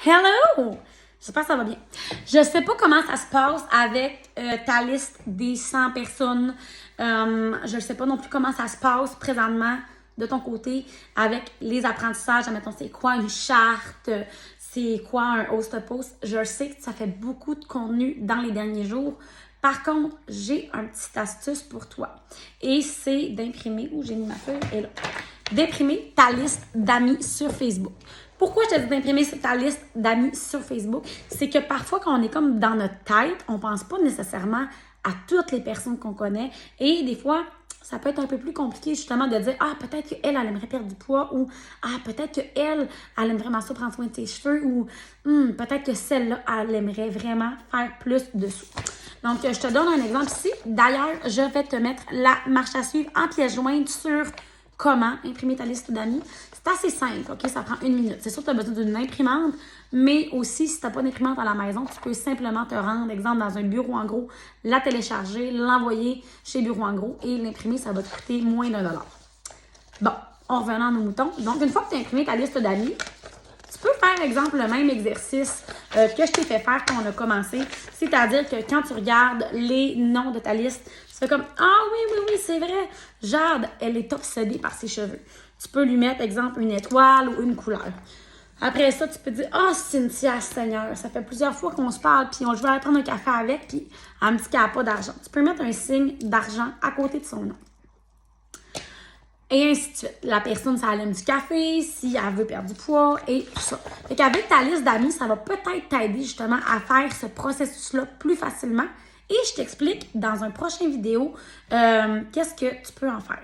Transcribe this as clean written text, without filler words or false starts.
Hello! J'espère que ça va bien. Je sais pas comment ça se passe avec ta liste des 100 personnes. Je ne sais pas non plus comment ça se passe présentement de ton côté avec les apprentissages. Admettons, c'est quoi une charte? C'est quoi un host-post? Je sais que ça fait beaucoup de contenu dans les derniers jours. Par contre, j'ai une petite astuce pour toi. Et c'est d'imprimer, où j'ai mis ma feuille, et là, d'imprimer ta liste d'amis sur Facebook. Pourquoi je te dis d'imprimer ta liste d'amis sur Facebook? C'est que parfois, quand on est comme dans notre tête, on pense pas nécessairement à toutes les personnes qu'on connaît. Et des fois, ça peut être un peu plus compliqué justement de dire « Ah, peut-être qu'elle, elle aimerait perdre du poids » ou « Ah, peut-être qu'elle, elle aimerait vraiment ça prendre soin de ses cheveux » ou « Peut-être que celle-là, elle aimerait vraiment faire plus de sous. » Donc, je te donne un exemple ici. D'ailleurs, je vais te mettre la marche à suivre en pièce jointe sur comment imprimer ta liste d'amis. C'est assez simple, OK? Ça prend 1 minute. C'est sûr que tu as besoin d'une imprimante, mais aussi, si tu n'as pas d'imprimante à la maison, tu peux simplement te rendre, exemple, dans un bureau en gros, la télécharger, l'envoyer chez Bureau en gros et l'imprimer, ça va te coûter moins d'$1. Bon, en revenant à nos moutons. Donc, une fois que tu as imprimé ta liste d'amis, tu peux faire, exemple, le même exercice que je t'ai fait faire quand on a commencé. C'est-à-dire que quand tu regardes les noms de ta liste, tu fais comme « Ah oui, c'est vrai, Jade, elle est obsédée par ses cheveux. » Tu peux lui mettre, exemple, une étoile ou une couleur. Après ça, tu peux dire « Ah, Cynthia, Seigneur, ça fait plusieurs fois qu'on se parle, puis je vais aller prendre un café avec, puis elle me dit qu'elle n'a pas d'argent. » Tu peux mettre un signe d'argent à côté de son nom. Et ainsi de suite. La personne, ça aime du café, si elle veut perdre du poids et tout ça. Fait qu'avec ta liste d'amis, ça va peut-être t'aider justement à faire ce processus-là plus facilement. Et je t'explique dans un prochain vidéo qu'est-ce que tu peux en faire.